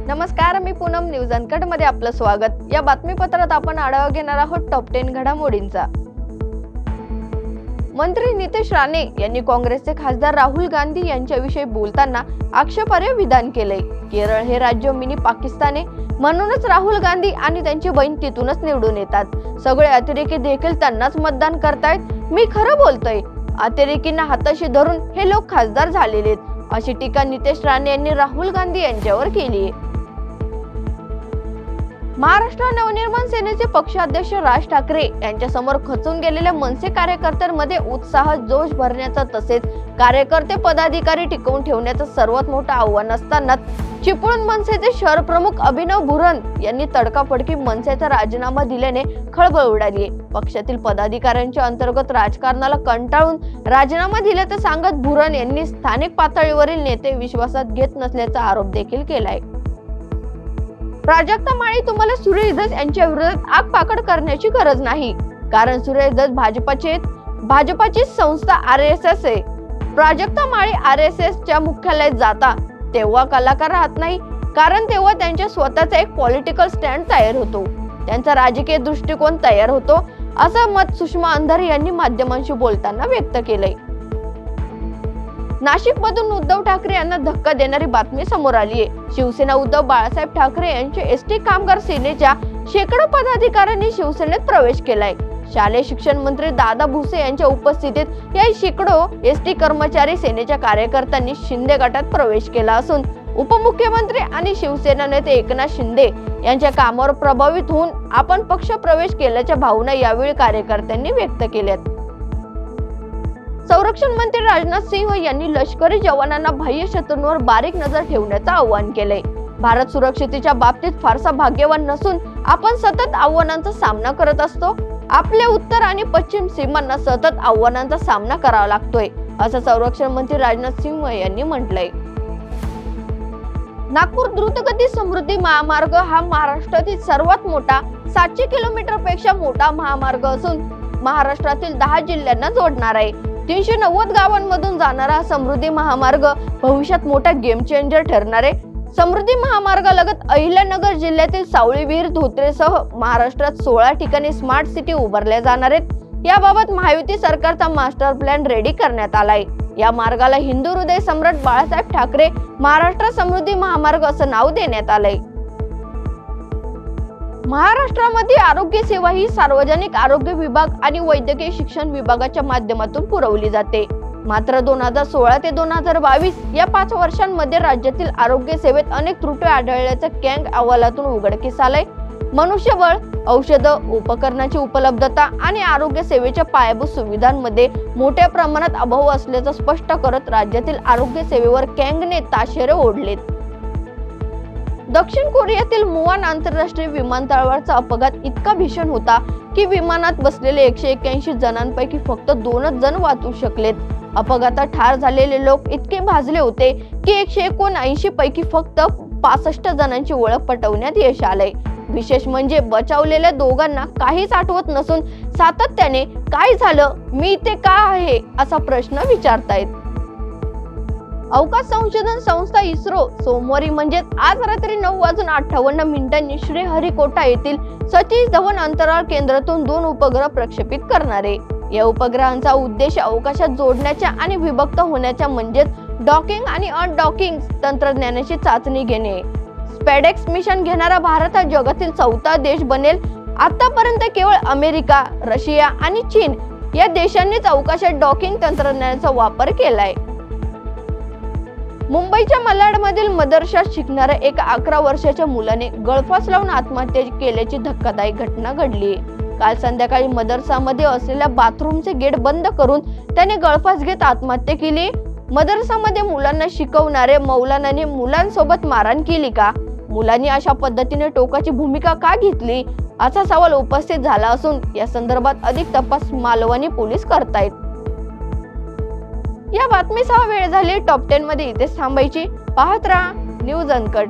नमस्कार, मी Poonam. News uncut मध्ये आपलं स्वागत. या बातमीपत्रात आपण आढावा घेणार आहोत टॉप 10 घडामोडींचा. मंत्री नितेश राणे यांनी काँग्रेसचे खासदार राहुल गांधी यांच्याविषयी बोलताना आक्षेपार्ह विधान केलंय. केरळ हे राज्य मिनी पाकिस्तान आहे, म्हणूनच राहुल गांधी आणि त्यांची बहीण तिथूनच निवडून येतात. सगळे अतिरेकी देखील त्यांनाच मतदान करतायत. मी खरं बोलतोय. अतिरेकींना हाताशी धरून हे लोक खासदार झालेले आहेत, अशी टीका नितेश राणे यांनी राहुल गांधी यांच्यावर केली आहे. महाराष्ट्र नवनिर्माण सेनेचे पक्षाध्यक्ष राज ठाकरे यांच्या समोर खचून गेलेल्या मनसे कार्यकर्त्यांमध्ये उत्साह, जोश भरण्याचा तसेच कार्यकर्ते पदाधिकारी टिकवून ठेवण्याचं सर्वात मोठं आव्हान असताना चिपळूण मनसेचे शहर प्रमुख अभिनव बुरन यांनी तडकाफडकी मनसेचा राजीनामा दिल्याने खळबळ उडाली आहे. पक्षातील पदाधिकाऱ्यांच्या अंतर्गत राजकारणाला कंटाळून राजीनामा दिल्याचं सांगत बुरन यांनी स्थानिक पातळीवरील नेते विश्वासात घेत नसल्याचा आरोप देखील केलाय. प्राजक्ता माळी तुम्हाला सुरेश धस यांच्या विरोधात आगपाखड करण्याची गरज नाही, कारण सुरेश धस भाजपाची संस्था RSS आहे. प्राजक्ता माळी RSSच्या मुख्यालयात जाता तेव्हा कलाकार राहत नाही, कारण तेव्हा त्यांच्या स्वतःचा एक पॉलिटिकल स्टँड तयार होतो, त्यांचा राजकीय दृष्टिकोन तयार होतो, असं मत सुषमा अंधारे यांनी माध्यमांशी बोलताना व्यक्त केलंय. नाशिक मधून उद्धव ठाकरे यांना धक्का देणारी बातमी समोर आली आहे. शिवसेना उद्धव बाळासाहेब ठाकरे यांचे एसटी कामगार सेनेच्या शेकडो पदाधिकाऱ्यांनी शिवसेनेत प्रवेश केलाय. शालेय शिक्षण मंत्री दादा भुसे यांच्या उपस्थितीत या शेकडो एसटी कर्मचारी सेनेच्या कार्यकर्त्यांनी शिंदे गटात प्रवेश केला असून उपमुख्यमंत्री आणि शिवसेना नेते एकनाथ शिंदे यांच्या कामावर प्रभावित होऊन आपण पक्ष प्रवेश केल्याच्या भावना यावेळी कार्यकर्त्यांनी व्यक्त केल्यात. संरक्षण मंत्री राजनाथ सिंह यांनी लष्करी जवानांना बाह्य शत्रूंवर बारीक नजर ठेवण्याचं आवाहन केलंय. भारत सुरक्षेच्या बाबतीत फारसा भाग्यवान नसून आपण सतत आव्हानांचा सामना करत असतो. आपल्या उत्तर आणि पश्चिम सीमांना सतत आव्हानांचा सामना करावा लागतोय, असं संरक्षण मंत्री राजनाथ सिंह यांनी म्हटलंय. नागपूर द्रुतगती समृद्धी महामार्ग हा महाराष्ट्रातील सर्वात मोठा 700 किलोमीटर पेक्षा मोठा महामार्ग असून महाराष्ट्रातील 10 जिल्ह्यांना जोडणार आहे. 390 गावांमधून जाणारा समृद्धी महामार्ग भविष्यात मोठा गेम चेंजर ठरणार आहे. समृद्धी महामार्गालगत अहिल्यानगर जिल्ह्यातील सावळी विहीर, धोत्रेसह महाराष्ट्रात 16 ठिकाणी स्मार्ट सिटी उभारल्या जाणार आहेत. याबाबत महायुती सरकारचा मास्टर प्लॅन रेडी करण्यात आलाय. या मार्गाला हिंदू हृदय सम्राट बाळासाहेब ठाकरे महाराष्ट्र समृद्धी महामार्ग असं नाव देण्यात आलंय. महाराष्ट्रामध्ये आरोग्य सेवा ही सार्वजनिक आरोग्य विभाग आणि वैद्यकीय शिक्षण विभागाच्या माध्यमातून पुरवली जाते. मात्र 2016 ते 2022 या 5 वर्षांमध्ये राज्यातील आरोग्य सेवेत अनेक त्रुटी आढळल्याचं कॅग अहवालातून उघडकीस आलंय. मनुष्यबळ, औषधं, उपकरणाची उपलब्धता आणि आरोग्य सेवेच्या पायाभूत सुविधांमध्ये मोठ्या प्रमाणात अभाव असल्याचं स्पष्ट करत राज्यातील आरोग्य सेवेवर कॅगने ताशेरे ओढलेत. दक्षिण कोरियातील मुआन आंतरराष्ट्रीय विमानतळावरचा अपघात इतका भीषण होता की विमानात बसलेले 181 जणांपैकी फक्त 2च जण वाचू शकलेत. अपघातात ठार झालेले लोक इतके भाजले होते की 179 पैकी फक्त 65 जणांची ओळख पटवण्यात यश आलंय. विशेष म्हणजे बचावलेल्या दोघांना काहीच आठवत नसून सातत्याने काय झालं, मी इथे का आहे असा प्रश्न विचारतायत. अवकाश संशोधन संस्था इस्रो सोमवारी म्हणजे आज रात्री 9:58 श्रीहरिकोटा येथील सतीश धवन अंतराळ केंद्रातून 2 उपग्रह प्रक्षेपित करणार आहे. या उपग्रहांचा उद्देश अवकाशात जोडण्याच्या आणि विभक्त होण्याच्या म्हणजेच डॉकिंग आणि अनडॉकिंग तंत्रज्ञानाची चाचणी घेणे. स्पेडेक्स मिशन घेणारा भारत हा जगातील 4था देश बनेल. आतापर्यंत केवळ अमेरिका, रशिया आणि चीन या देशांनीच अवकाशात डॉकिंग तंत्रज्ञानाचा वापर केलाय. मुंबईच्या मालाडमधील मदरशात शिकणाऱ्या एका 11 वर्षाच्या मुलाने गळफास लावून आत्महत्या केल्याची धक्कादायक घटना घडली. काल संध्याकाळी मदरसामध्ये असलेल्या बाथरूमचे गेट बंद करून त्याने गळफास घेत आत्महत्या केली. मदरसामध्ये मुलांना शिकवणारे मौलानाने मुलांसोबत मारहाण केली का? मुलांनी अशा पद्धतीने टोकाची भूमिका का घेतली असा सवाल उपस्थित झाला असून या संदर्भात अधिक तपास मालवणी पोलीस करतायत. या बातमीसह वेळ झाली टॉप 10 मध्ये इथेच थांबायची. पाहत राहा न्यूज अनकट.